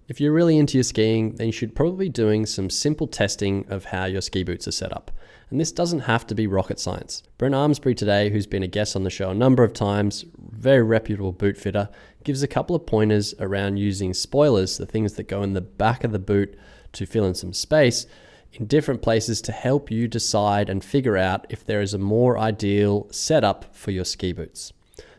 If you're really into your skiing, then you should probably be doing some simple testing of how your ski boots are set up. And this doesn't have to be rocket science. Brent Amsbury today, who's been a guest on the show a number of times, very reputable boot fitter, gives a couple of pointers around using spoilers, the things that go in the back of the boot to fill in some space, in different places to help you decide and figure out if there is a more ideal setup for your ski boots.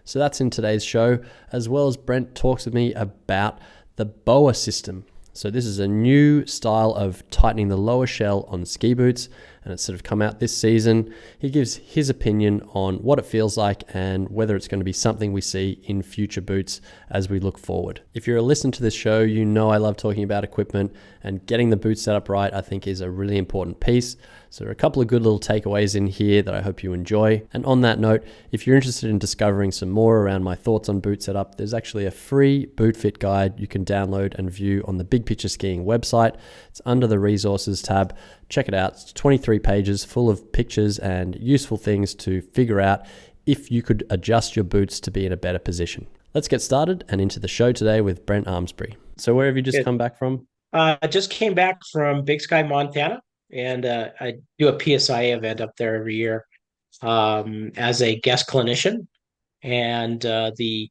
So that's in today's show, as well as Brent talks with me about the BOA system. So this is a new style of tightening the lower shell on ski boots, and it's sort of come out this season. He gives his opinion on what it feels like and whether it's going to be something we see in future boots as we look forward. If you're a listener to this show, you know I love talking about equipment, and getting the boot set up right I think is a really important piece. So there are a couple of good little takeaways in here that I hope you enjoy. And on that note, if you're interested in discovering some more around my thoughts on boot setup, there's actually a free boot fit guide you can download and view on the Big Picture Skiing website. It's under the resources tab. Check it out. It's 23 pages full of pictures and useful things to figure out if you could adjust your boots to be in a better position. Let's get started and into the show today with Brent Amsbury. So where have you just come back from? I just came back from Big Sky, Montana, and I do a PSIA event up there every year as a guest clinician. And the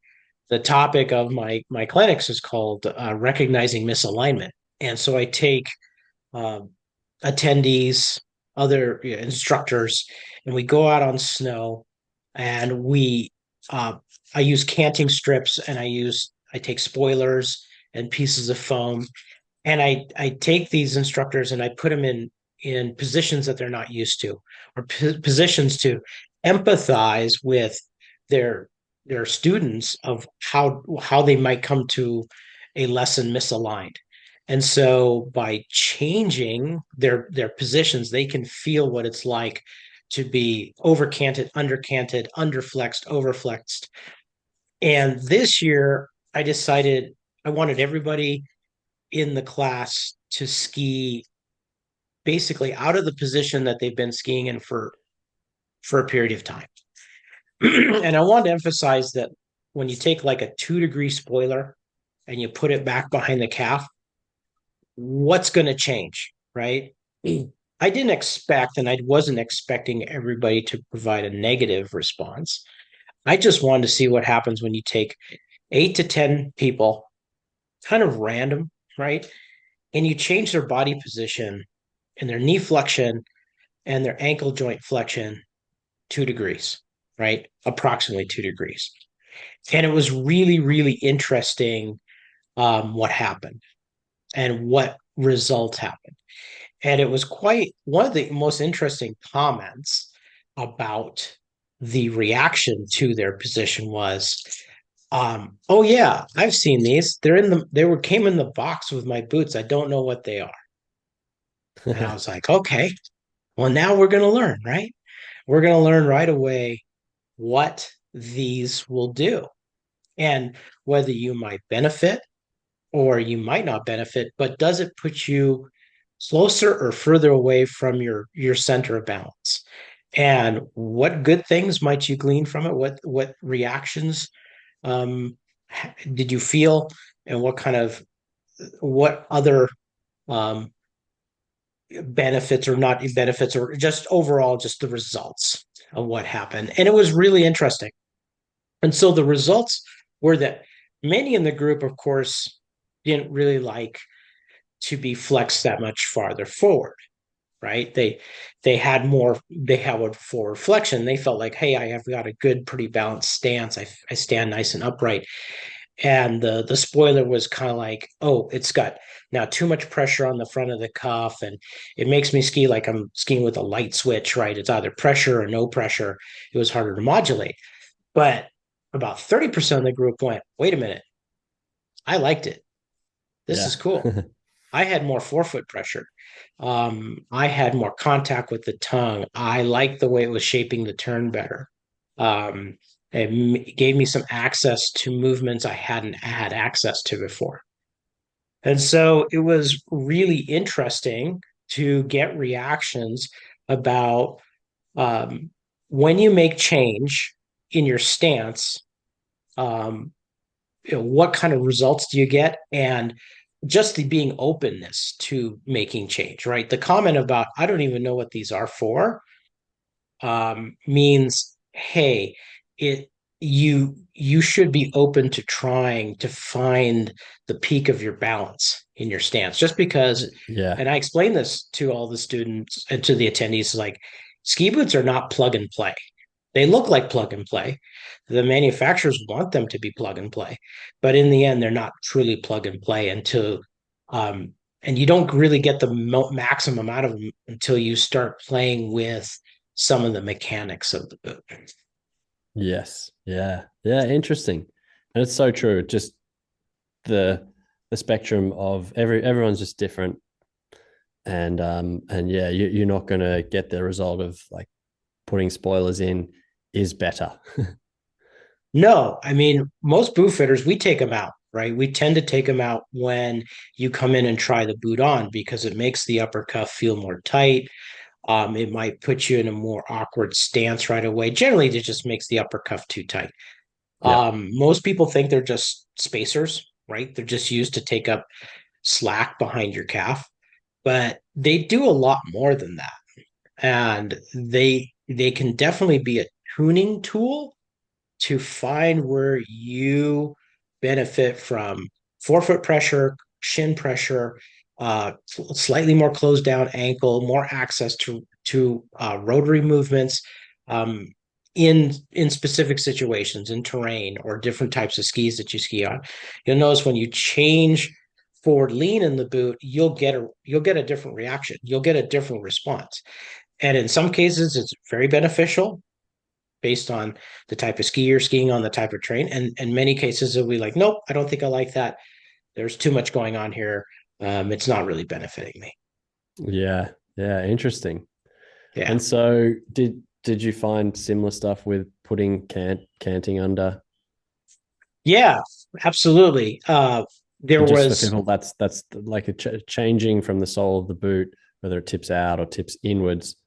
topic of my clinics is called recognizing misalignment. And so I take uh, attendees, other instructors, and we go out on snow, and we I use canting strips, and I take spoilers and pieces of foam, and I take these instructors and I put them in positions that they're not used to, or positions to empathize with their their students of how they might come to a lesson misaligned. And so by changing their positions, they can feel what it's like to be overcanted, undercanted, underflexed, overflexed. And this year I decided I wanted everybody in the class to ski basically out of the position that they've been skiing in for a period of time. And I wanted to emphasize that when you take like a 2-degree spoiler and you put it back behind the calf, what's going to change, right? I didn't expect, and I wasn't expecting everybody to provide a negative response. I just wanted to see what happens when you take 8 to 10 people, kind of random, right? And you change their body position and their knee flexion and their ankle joint flexion 2 degrees, right? Approximately 2 degrees. And it was really, really interesting what happened and what results happened. And it was quite one of the most interesting comments about the reaction to their position was, oh yeah, I've seen these. Came in the box with my boots. I don't know what they are. And I was like, okay, well, now we're going to learn, right? We're going to learn right away what these will do and whether you might benefit or you might not benefit, but does it put you closer or further away from your center of balance? And what good things might you glean from it? What reactions um, did you feel, and what other um, benefits or not benefits, or just overall just the results of what happened? And it was really interesting. And so the results were that many in the group, of course, didn't really like to be flexed that much farther forward, right? They had a forward flexion. They felt like, hey, I have got a good, pretty balanced stance. I stand nice and upright. And the spoiler was kind of like, oh, it's got now too much pressure on the front of the cuff, and it makes me ski like I'm skiing with a light switch, right? It's either pressure or no pressure. It was harder to modulate. But about 30% of the group went, wait a minute, I liked it. This Yeah. is cool. I had more forefoot pressure. I had more contact with the tongue. I liked the way it was shaping the turn better. Um, it gave me some access to movements I hadn't had access to before. And so it was really interesting to get reactions about um, when you make change in your stance, um, what kind of results do you get? And just the being openness to making change, right? The comment about I don't even know what these are for means, hey, it you should be open to trying to find the peak of your balance in your stance. Just because, Yeah. and I explain this to all the students and to the attendees, like ski boots are not plug and play. They look like plug and play. The manufacturers want them to be plug and play, but in the end, they're not truly plug and play until, and you don't really get the maximum out of them until you start playing with some of the mechanics of the boot. Yes. Yeah. Yeah. Interesting. And it's so true. Just the spectrum of everyone's just different. And yeah, you're not gonna get the result of like putting spoilers in is better. No, I mean, most boot fitters, we take them out, right? We tend to take them out when you come in and try the boot on because it makes the upper cuff feel more tight. It might put you in a more awkward stance right away. Generally, it just makes the upper cuff too tight. Yeah. Most people think they're just spacers, right? They're just used to take up slack behind your calf, but they do a lot more than that. And they can definitely be a tuning tool to find where you benefit from forefoot pressure, shin pressure, slightly more closed down ankle, more access to rotary movements in specific situations, in terrain or different types of skis that you ski on. You'll notice when you change forward lean in the boot, you'll get a different reaction. You'll get a different response. And in some cases, it's very beneficial based on the type of ski you're skiing on, the type of terrain. And in many cases, it'll be like, nope, I don't think I like that. There's too much going on here. It's not really benefiting me. Yeah. Yeah. Interesting. Yeah. And so did you find similar stuff with putting canting under? Yeah, absolutely. There And just for was, people, that's like a changing from the sole of the boot, whether it tips out or tips inwards,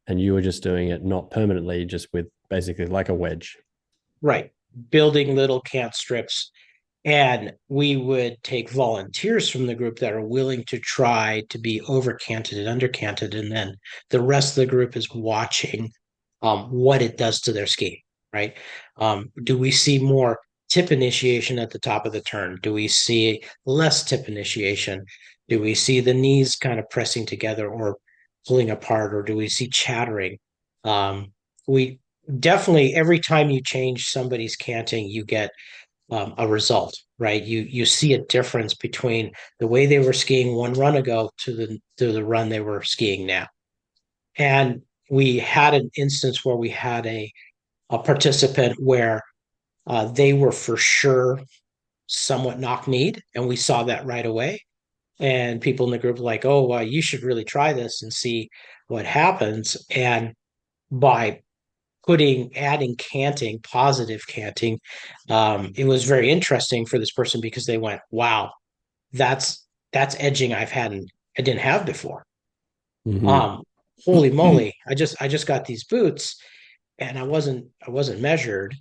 and you were just doing it not permanently, just with basically like a wedge. right, building little cant strips. And we would take volunteers from the group that are willing to try to be over canted and under canted. And then the rest of the group is watching what it does to their ski, right? Do we see more tip initiation at the top of the turn? Do we see less tip initiation? Do we see the knees kind of pressing together or pulling apart, or do we see chattering? We definitely, every time you change somebody's canting, you get a result, right? You see a difference between the way they were skiing one run ago to the run they were skiing now. And we had an instance where we had a participant where they were for sure somewhat knock-kneed, and we saw that right away. And people in the group were like, "Oh, well, you should really try this and see what happens." And by adding canting, positive canting, it was very interesting for this person because they went, "Wow, that's edging I didn't have before." Mm-hmm. Um, Holy moly! I just got these boots, and I wasn't measured,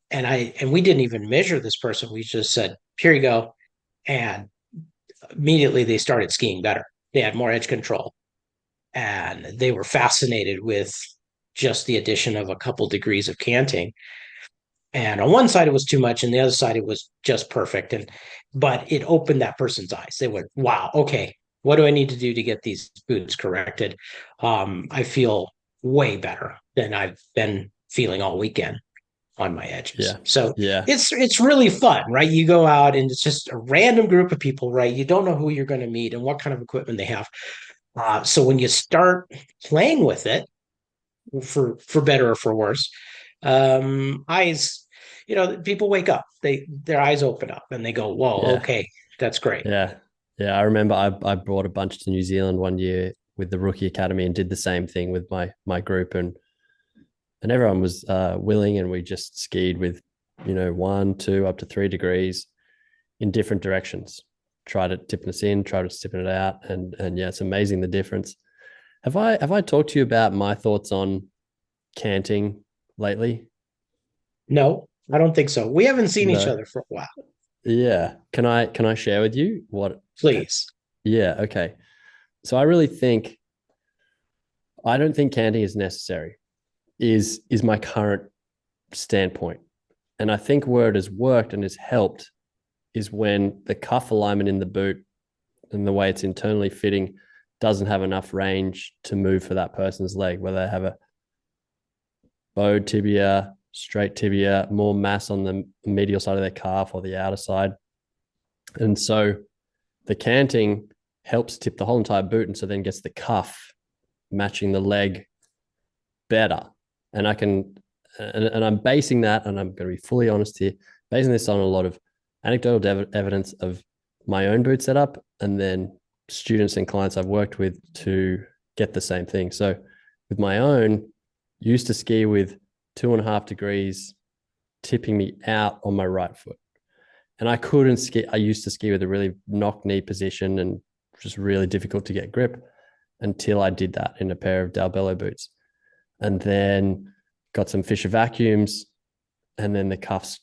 and we didn't even measure this person. We just said, "Here you go," and immediately they started skiing better. They had more edge control, and they were fascinated with just the addition of a couple degrees of canting. And on one side it was too much, and the other side it was just perfect. And but it opened that person's eyes. They went, "Wow, okay, what do I need to do to get these boots corrected?" I feel way better than I've been feeling all weekend on my edges. Yeah. So Yeah. it's really fun, right? You go out and it's just a random group of people, right? You don't know who you're going to meet and what kind of equipment they have. So when you start playing with it, for better or for worse, eyes, people wake up, their eyes open up and they go, whoa, Yeah. okay, that's great. Yeah. Yeah. I remember I brought a bunch to New Zealand one year with the rookie academy and did the same thing with my group, and everyone was willing, and we just skied with 1, 2, up to 3 degrees in different directions. Tried it tipping us in, tried it tipping it out, and yeah, it's amazing the difference. Have I talked to you about my thoughts on canting lately? No, I don't think so. We haven't seen each No. other for a while. Yeah. Can I share with you what? Please. Yeah. Okay. So I really think I don't think canting is necessary. Is my current standpoint, and I think where it has worked and has helped is when the cuff alignment in the boot and the way it's internally fitting doesn't have enough range to move for that person's leg, whether they have a bowed tibia, straight tibia, more mass on the medial side of their calf or the outer side. And so the canting helps tip the whole entire boot, and so then gets the cuff matching the leg better. And I can, and I'm basing that, and I'm going to be fully honest here, basing this on a lot of anecdotal evidence of my own boot setup, and then students and clients I've worked with to get the same thing. So with my own, used to ski with 2.5 degrees tipping me out on my right foot. And I couldn't ski. I used to ski with a really knock knee position and just really difficult to get grip until I did that in a pair of Dalbello boots. And then got some Fisher vacuums, and then the cuffs,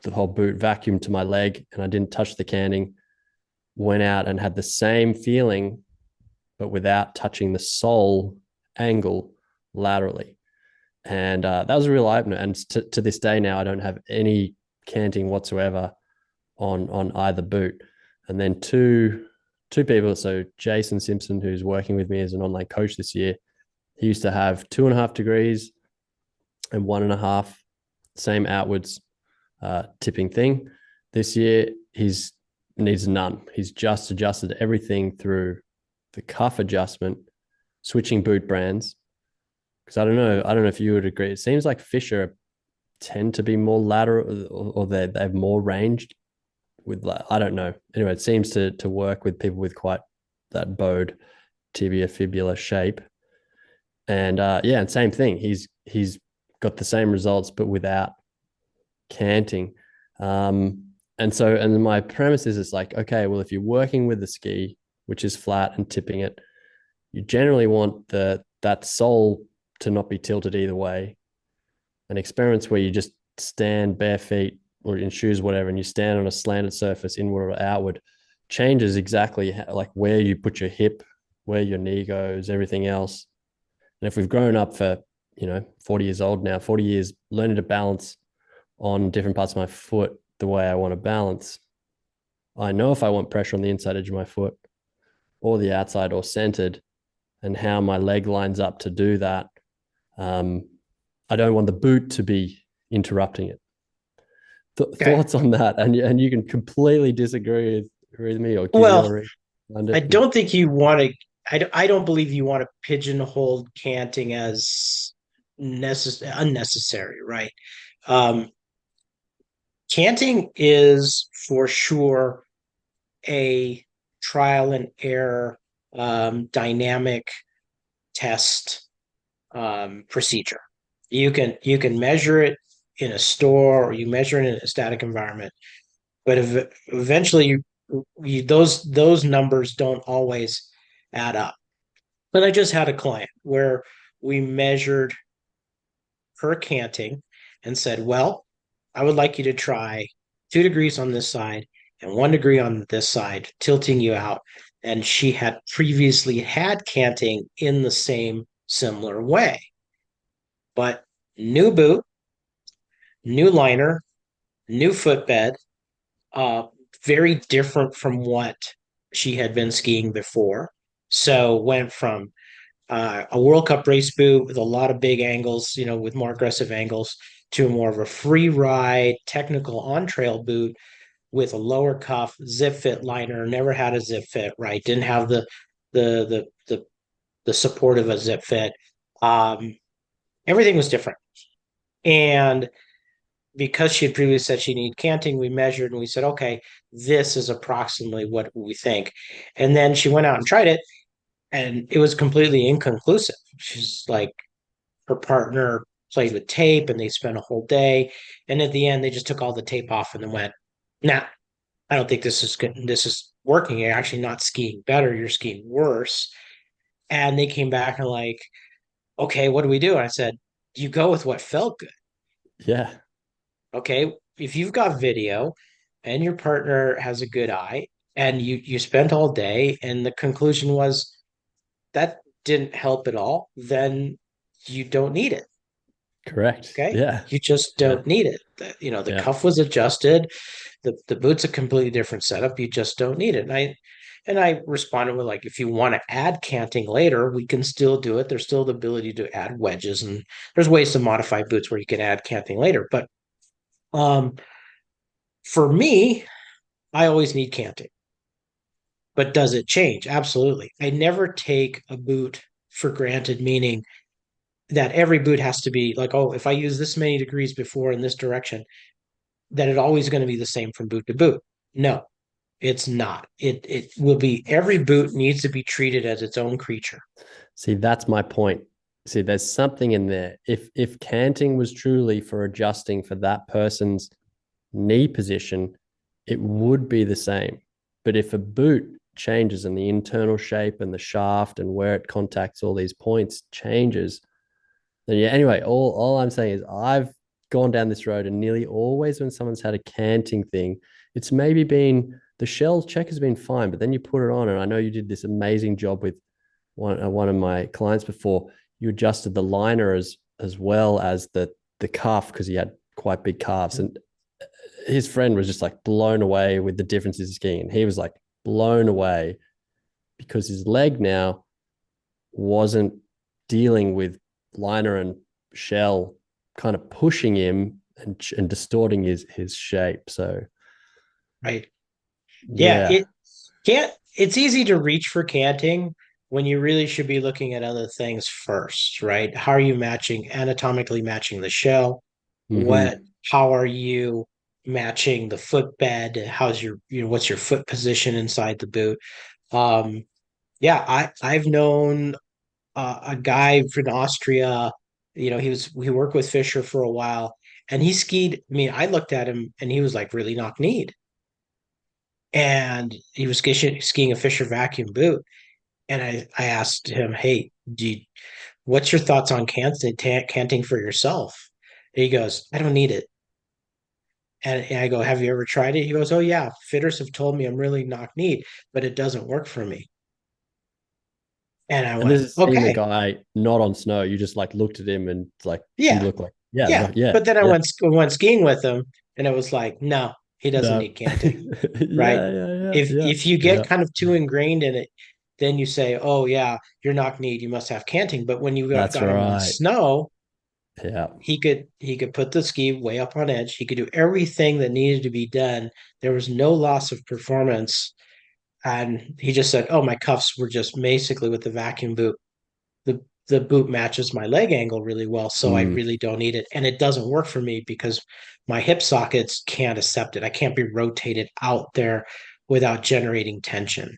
the whole boot vacuumed to my leg, and I didn't touch the canting. Went out and had the same feeling, but without touching the sole angle laterally. And that was a real eye opener. And to this day now, I don't have any canting whatsoever on either boot. And then two people. So Jason Simpson, who's working with me as an online coach this year, he used to have 2.5 degrees and 1.5, same outwards tipping thing. This year, he's needs none. He's just adjusted everything through the cuff adjustment, switching boot brands. Because I don't know if you would agree. It seems like Fisher tend to be more lateral, or they have more range with, I don't know. Anyway, it seems to work with people with quite that bowed tibia fibula shape. And yeah, and same thing. He's got the same results, but without canting. And my premise is, it's like, okay, well, if you're working with the ski, which is flat and tipping it, you generally want that sole to not be tilted either way. And experiments where you just stand bare feet or in shoes, whatever, and you stand on a slanted surface, inward or outward, changes exactly like where you put your hip, where your knee goes, everything else. And if we've grown up for, 40 years old now, 40 years learning to balance on different parts of my foot the way I want to balance, I know if I want pressure on the inside edge of my foot or the outside or centered, and how my leg lines up to do that. I don't want the boot to be interrupting it. Okay. Thoughts on that? And you can completely disagree with me or give Well, your I it. don't think you want to. I don't believe you want to pigeonhole canting as unnecessary, right? Um, Canting is for sure a trial and error dynamic test procedure. You can measure it in a store, or you measure it in a static environment, but eventually those numbers don't always add up. But I just had a client where we measured her canting and said, well, I would like you to try 2 degrees on this side and 1 degree on this side, tilting you out. And she had previously had canting in the same similar way. But new boot, new liner, new footbed, uh, very different from what she had been skiing before. So went from a World Cup race boot with a lot of big angles, with more aggressive angles, to more of a free ride, technical on trail boot with a lower cuff, zip fit liner. Never had a zip fit, right? Didn't have the the the, the support of a zip fit. Um, Everything was different, and because she had previously said she needed canting, we measured and we said, okay, this is approximately what we think. And then she went out and tried it, and it was completely inconclusive. She's like, her partner played with tape and they spent a whole day. And at the end, they just took all the tape off and then went, nah, I don't think this is good. This is working. You're actually not skiing better. You're skiing worse. And they came back and like, okay, what do we do? And I said, you go with what felt good. Yeah. Okay. If you've got video, and your partner has a good eye, and you spent all day, and the conclusion was that didn't help at all, then you don't need it. Correct. Okay. Yeah. You just Yeah. don't need it. The Yeah. cuff was adjusted. The boot's a completely different setup. You just don't need it. And I responded with, like, if you want to add canting later, we can still do it. There's still the ability to add wedges, and there's ways to modify boots where you can add canting later. But um for me, I always need canting. But does it change? Absolutely. I never take a boot for granted, meaning that every boot has to be like, oh, if I use this many degrees before in this direction, that it always going to be the same from boot to boot. No, it's not. It will be, every boot needs to be treated as its own creature. See, that's my point. See, there's something in there. If canting was truly for adjusting for that person's knee position, it would be the same. But if a boot changes and the internal shape and the shaft and where it contacts all these points changes, then yeah, anyway, all I'm saying is I've gone down this road and nearly always when someone's had a canting thing, it's maybe been the shell check has been fine, but then you put it on, and I know you did this amazing job with one of my clients before. You adjusted the liner as well as the cuff because he had quite big calves, and his friend was just like blown away with the differences in skiing. And he was like blown away because his leg now wasn't dealing with liner and shell kind of pushing him and distorting his shape. So Right. Yeah, yeah. it can't, it's easy to reach for canting when you really should be looking at other things first, right? How are you matching, anatomically matching the shell? What, Mm-hmm. how are you matching the footbed? How's your, what's your foot position inside the boot? Um, yeah, I've known a guy from Austria. He worked with Fisher for a while, and he skied. I mean, I looked at him, and he was like really knock-kneed, and he was skiing a Fisher vacuum boot. And I asked him, "Hey, what's your thoughts on canting for yourself?" And he goes, "I don't need it." And I go, "Have you ever tried it?" He goes, "Oh yeah, fitters have told me I'm really knock-kneed, but it doesn't work for me." And I And this went, is seeing the "Okay, guy not on snow. You just like looked at him and like he yeah, looked like yeah, yeah." no, yeah, But then I yeah, went skiing with him, and it was like, no, he doesn't no. need canting, right? Yeah, yeah, yeah, yeah, If you yeah. get kind of too ingrained in it, then you say, "Oh yeah, you're knock-kneed, you must have canting." But when you That's got him on right. snow, Yeah. he could put the ski way up on edge. He could do everything that needed to be done. There was no loss of performance. And he just said, "Oh, my cuffs were just basically with the vacuum boot. The boot matches my leg angle really well, so I Mm, really don't need it. And it doesn't work for me because my hip sockets can't accept it. I can't be rotated out there without generating tension.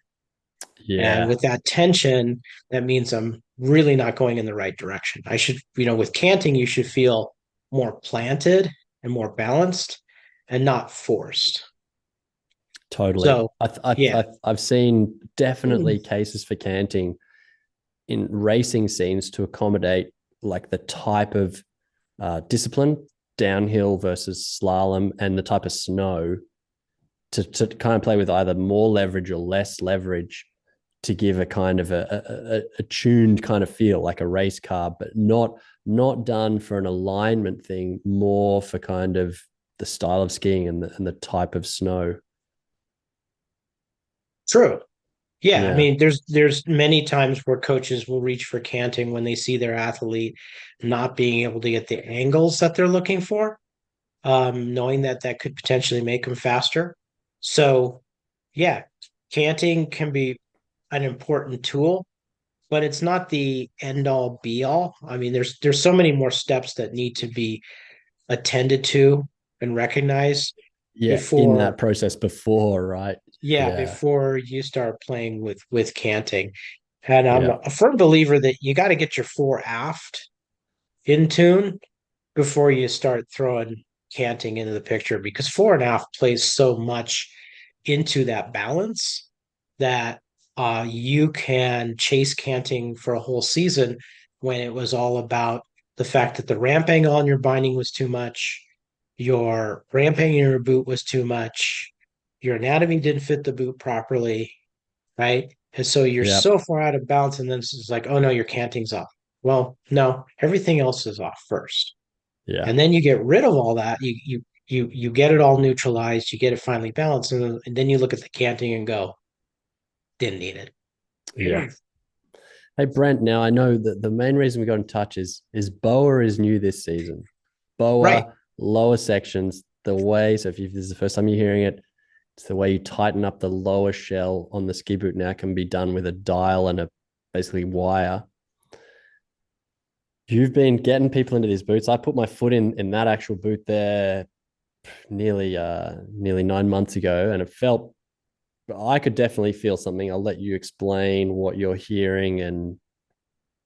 And yeah. with that tension, that means I'm really not going in the right direction. I should, with canting, you should feel more planted and more balanced and not forced." Totally. So, yeah. I've seen definitely cases for canting in racing scenes to accommodate like the type of discipline, downhill versus slalom, and the type of snow to kind of play with either more leverage or less leverage to give a kind of a tuned kind of feel like a race car, but not done for an alignment thing, more for kind of the style of skiing and the type of snow. True. Yeah, I Yeah. mean, there's many times where coaches will reach for canting when they see their athlete not being able to get the angles that they're looking for, knowing that that could potentially make them faster. So, yeah, canting can be an important tool, but it's not the end all be all. I mean, there's so many more steps that need to be attended to and recognized Yeah. In before, that process before, right? yeah, Yeah. before you start playing with canting. And I'm Yeah. a firm believer that you got to get your fore aft in tune before you start throwing canting into the picture, because fore and aft plays so much into that balance that you can chase canting for a whole season when it was all about the fact that the ramp angle on your binding was too much, your ramp angle in your boot was too much, your anatomy didn't fit the boot properly, right? And so you're Yeah. so far out of balance, and then it's like, oh no, your canting's off. Well, no, everything else is off first. Yeah. And then you get rid of all that. You get it all neutralized, you get it finally balanced, and then you look at the canting and go, didn't need Yeah. it. Hey Brent, now I know that the main reason we got in touch is BOA is new this season. Right. BOA lower sections, the way, so if this is the first time you're hearing it, it's the way you tighten up the lower shell on the ski boot now can be done with a dial and a basically wire. You've been getting people into these boots. I put my foot in that actual boot there nearly 9 months ago, and it felt I could definitely feel something. I'll let you explain what you're hearing and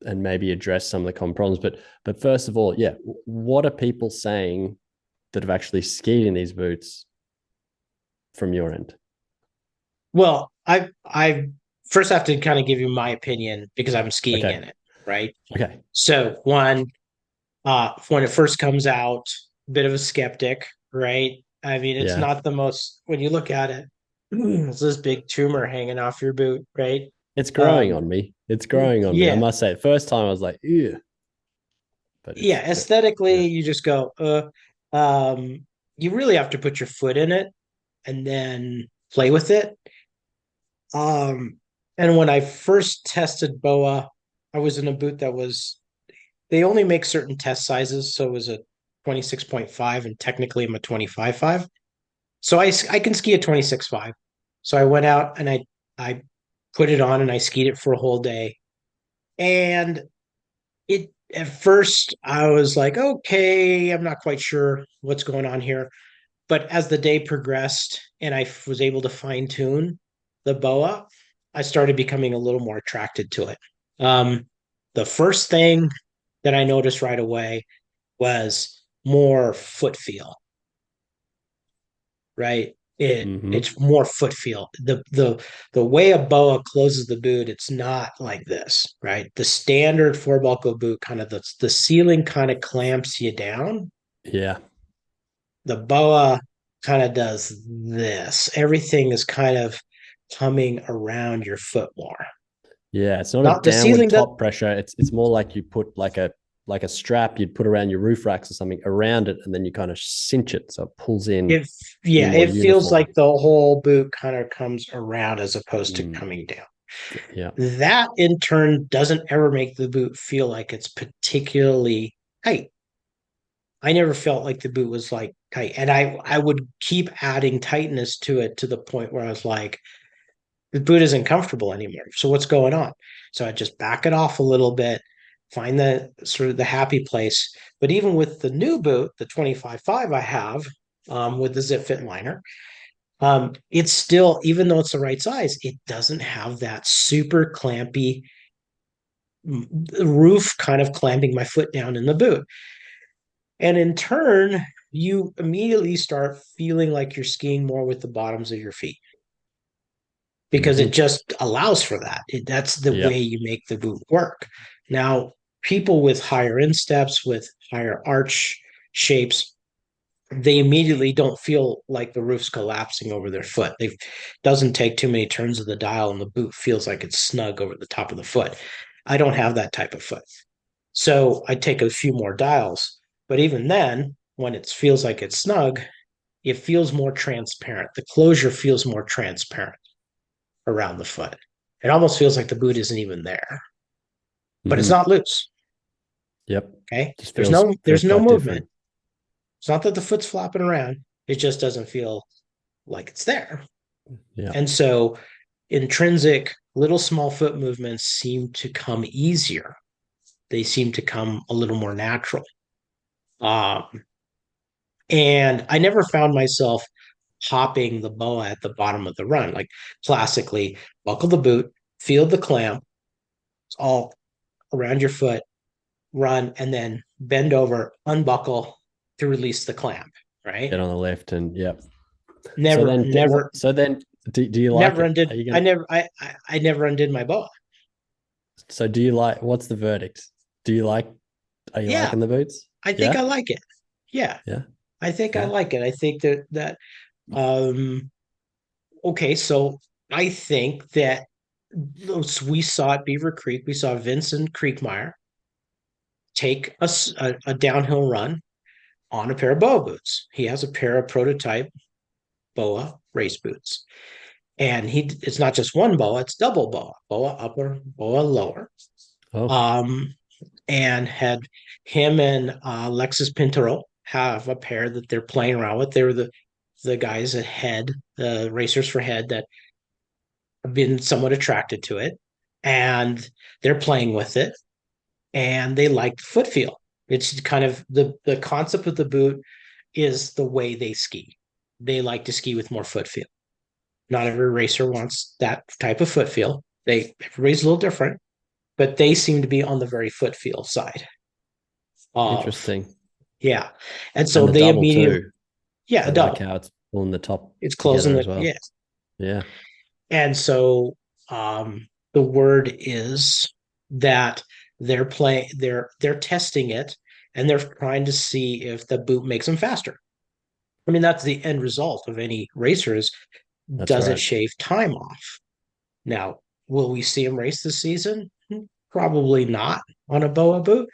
maybe address some of the common problems. But first of all, yeah, what are people saying that have actually skied in these boots from your end? Well, I first have to kind of give you my opinion because I'm skiing Okay. in it, right? Okay. So when it first comes out, bit of a skeptic, right? I mean, it's Yeah. not the most when you look at it, it's this big tumor hanging off your boot, right? It's growing Um, on me. It's growing on me. I yeah, must say, first time I was like, ew, but yeah. yeah. Aesthetically, you just go, you really have to put your foot in it and then play with it. Um, and when I first tested BOA, I was in a boot that was they only make certain test sizes, so it was a 26.5, and technically I'm a 25.5. So I can ski a 26.5. So I went out and I put it on and I skied it for a whole day. And it at first I was like, okay, I'm not quite sure what's going on here. But as the day progressed and I was able to fine tune the BOA, I started becoming a little more attracted to it. The first thing that I noticed right away was more foot feel, right? Mm-hmm. It's more foot feel. The way a BOA closes the boot, it's not like this, right? The standard four buckle boot, kind of the ceiling kind of clamps you down. Yeah. The BOA kind of does this. Everything is kind of coming around your foot more. Yeah. It's not a Not the downward ceiling that top pressure. It's more like you put like a strap you'd put around your roof racks or something around it, and then you kind of cinch it so it pulls in if to be yeah, more it feels uniform. like the whole boot kind of comes around as opposed to Mm, coming down. yeah. That in turn doesn't ever make the boot feel like it's particularly tight. I never felt like the boot was like tight. And I would keep adding tightness to it to the point where I was like, the boot isn't comfortable anymore. So what's going on? So I just back it off a little bit, find the sort of the happy place. But even with the new boot, the 25.5 I have with the zip fit liner, it's still, even though it's the right size, it doesn't have that super clampy roof kind of clamping my foot down in the boot. And in turn, you immediately start feeling like you're skiing more with the bottoms of your feet because it Mm-hmm. just allows for that. That's the way Yeah. you make the boot work. Now, people with higher insteps, with higher arch shapes, they immediately don't feel like the roof's collapsing over their foot. They doesn't take too many turns of the dial and the boot feels like it's snug over the top of the foot. I don't have that type of foot. So I take a few more dials. But even then, when it feels like it's snug, it feels more transparent. The closure feels more transparent around the foot. It almost feels like the boot isn't even there, but it's Mm-hmm. not loose. Yep. Okay. Just There's feels no quite movement. different. It's not that the foot's flopping around. It just doesn't feel like it's there. Yeah. And so intrinsic little small foot movements seem to come easier. They seem to come a little more natural. Um, and I never found myself popping the BOA at the bottom of the run. Like classically, buckle the boot, feel the clamp, it's all around your foot, run, and then bend over, unbuckle to release the clamp. Get Right? on the left and yep. So Never, then get what never, so then do you like never it? undid. Are you I gonna never, I never undid my BOA. so do you like what's the verdict? Do you like are you Yeah, liking the boots? I think I Yeah? like it. Yeah, Yeah. I think I Yeah. like it. I think that um Okay, so I think that we saw at Beaver Creek, we saw Vincent Creekmeyer take a downhill run on a pair of BOA boots. He has a pair of prototype BOA race boots. And it's not just one BOA, it's double BOA, BOA upper, BOA lower. Oh, Um, and had him and Lexus Pinturo have a pair that they're playing around with. They were the guys at Head, the racers for Head that have been somewhat attracted to it, and they're playing with it, and they like the foot feel. It's kind of the concept of the boot is the way they ski. They like to ski with more foot feel. Not every racer wants that type of foot feel. Everybody's a little different, but they seem to be on the very foot feel side of interesting. yeah. And And so the they double immediately too. yeah, I a like double. how it's pulling the top It's closing together the as well. yeah. Yeah. And so the word is that they're testing it and they're trying to see if the boot makes them faster. I mean, that's the end result of any racer is That's does it right. shave time off? Now, will we see him race this season? Probably not on a BOA boot,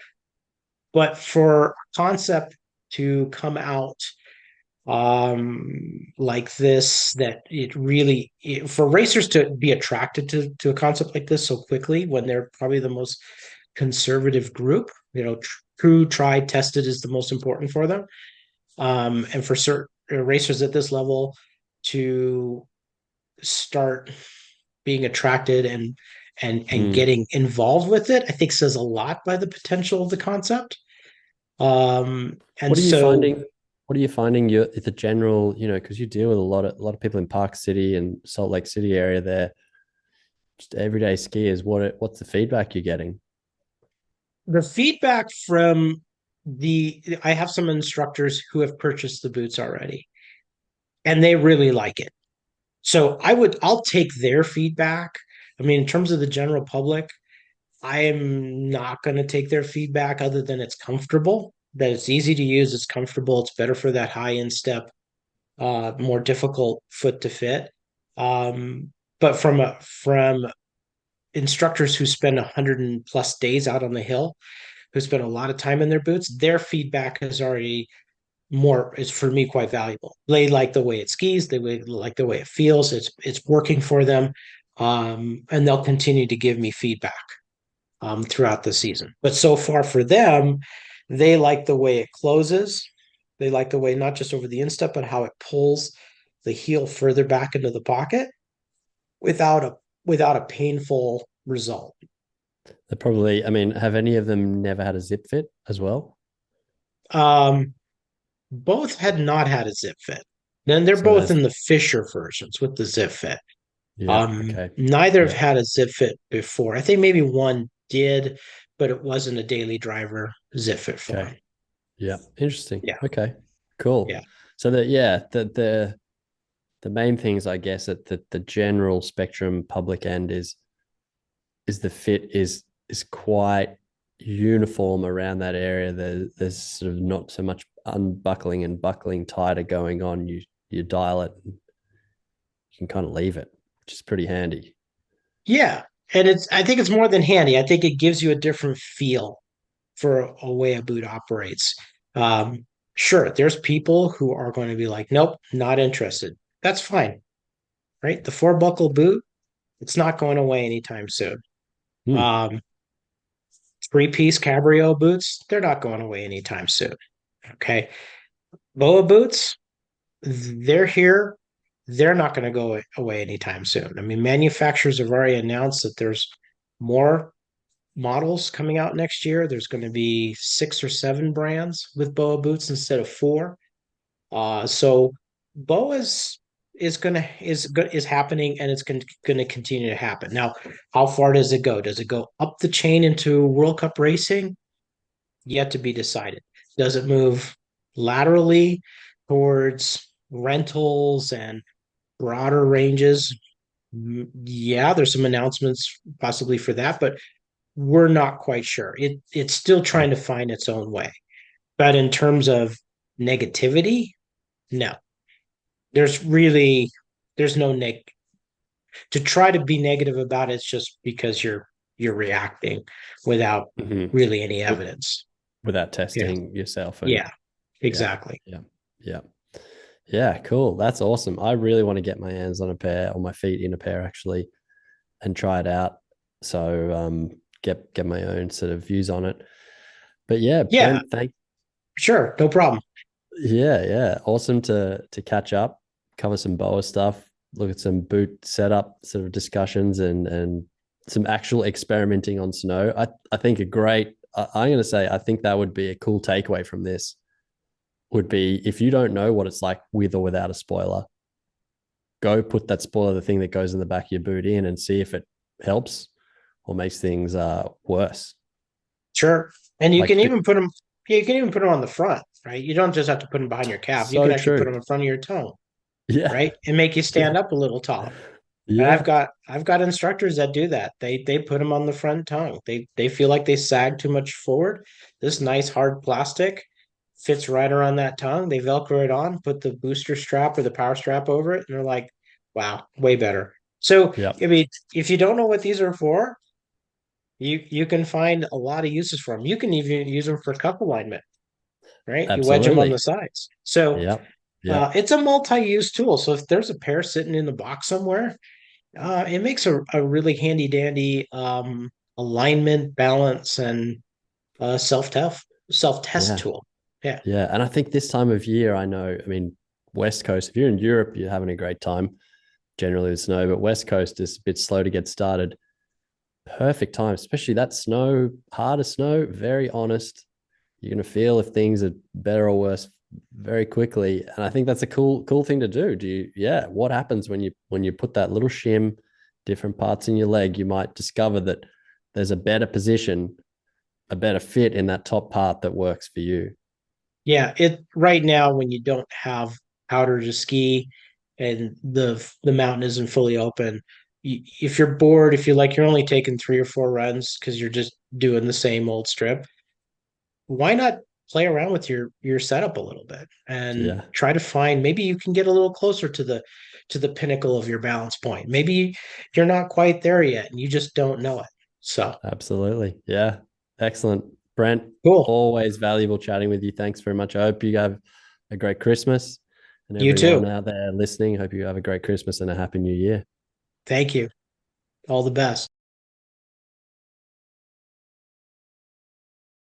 but for a concept to come out like this that for racers to be attracted to a concept like this so quickly when they're probably the most conservative group, true tried tested is the most important for them, and for certain racers at this level to start being attracted and Mm. getting involved with it, I think says a lot by the potential of the concept. And What are you so finding? What are you finding? The general, because you deal with a lot of people in Park City and Salt Lake City area there, just everyday skiers. What's the feedback you're getting? the feedback from I have some instructors who have purchased the boots already and they really like it. So I'll take their feedback. I mean, in terms of the general public, I am not going to take their feedback other than it's comfortable, that it's easy to use, it's comfortable, it's better for that high instep, more difficult foot to fit. But from instructors who spend 100 and plus days out on the hill, who spend a lot of time in their boots, their feedback is already more is for me quite valuable. They like the way it skis, they like the way it feels. It's working for them, and they'll continue to give me feedback throughout the season. But so far for them, they like the way it closes. They like the way not just over the instep, but how it pulls the heel further back into the pocket without a painful result. They probably, I mean, have any of them never had a zip fit as well? Um, Both had not had a zip fit. Then they're So both there's, in the Fisher versions with the zip fit. yeah, okay. Neither have Yeah, had a zip fit before. I think maybe one did, but it wasn't a daily driver zip fit for okay. him. Yeah, interesting. Yeah, Okay, yeah, cool. So that, yeah, the main things, I guess, at the general spectrum public end is the fit is quite uniform around that area. There's sort of not so much unbuckling and buckling tighter going on. You dial it, and you can kind of leave it, which is pretty handy. yeah. And I think it's more than handy. I think it gives you a different feel for a way a boot operates. Um, sure, there's people who are going to be like, nope, not interested. That's fine, right? The four buckle boot, it's not going away anytime soon. Hmm. Um, Three-piece Cabrio boots, they're not going away anytime soon. Okay. BOA boots, they're here. They're not going to go away anytime soon. I mean, manufacturers have already announced that there's more models coming out next year. There's going to be 6 or 7 brands with BOA boots instead of 4. So BOA's is happening and it's going to continue to happen. Now, how far does it go? Does it go up the chain into World Cup racing? Yet to be decided. Does it move laterally towards rentals and broader ranges? Yeah, there's some announcements possibly for that, but we're not quite sure. It's still trying Okay. to find its own way. But in terms of negativity, no. There's really there's no neg to try to be negative about it. It's just because you're reacting without Mhm. really any With, evidence. without Yeah. testing yourself. And Yeah. yeah, Exactly. yeah, yeah. Yeah, cool. That's awesome. I really want to get my hands on a pair or my feet in a pair actually and try it out. So get my own sort of views on it. But yeah, Yeah. Brent, thank Sure. No problem. yeah. Awesome to catch up, cover some BOA stuff, look at some boot setup sort of discussions and some actual experimenting on snow. I think a great I'm gonna say I think that would be a cool takeaway from this would be if you don't know what it's like with or without a spoiler, go put that spoiler, the thing that goes in the back of your boot in and see if it helps or makes things worse. Sure. And you can Like even put them. You can even put them on the front, right? You don't just have to put them behind your calf. You can so actually put true. them in front of your toe, Yeah. right, and make you Yeah. stand up a little taller. And Yeah. I've got instructors that do that. They put them on the front tongue. They feel like they sag too much forward. This nice hard plastic fits right around that tongue. They Velcro it on, put the booster strap or the power strap over it, and they're like, "Wow, way better." So Yeah. if you don't know what these are for, you can find a lot of uses for them. You can even use them for cup alignment, right? You wedge them on the Absolutely. sides. So Yeah. Yeah. it's a multi-use tool. So if there's a pair sitting in the box somewhere, it makes a really handy dandy alignment, balance, and self test Yeah. tool. Yeah, Yeah. And I think this time of year, I know, I mean, West Coast, if you're in Europe, you're having a great time generally with snow, but West Coast is a bit slow to get started. Perfect time, especially that snow, harder snow, very honest. You're going to feel if things are better or worse very quickly. And I think that's a cool thing to do. Yeah, what happens when you put that little shim, different parts in your leg, you might discover that there's a better position, a better fit in that top part that works for you. yeah. It right now when you don't have powder to ski and the mountain isn't fully open, if you're bored, if you like, you're only taking 3 or 4 runs because you're just doing the same old strip. Why not play around with your setup a little bit and Yeah, try to find maybe you can get a little closer to the pinnacle of your balance point. Maybe you're not quite there yet and you just don't know it. So absolutely. Yeah. Excellent. Brent, cool. always valuable chatting with you. Thanks very much. I hope you have a great Christmas and You everyone too. out there listening. Hope you have a great Christmas and a happy new year. Thank you. All the best.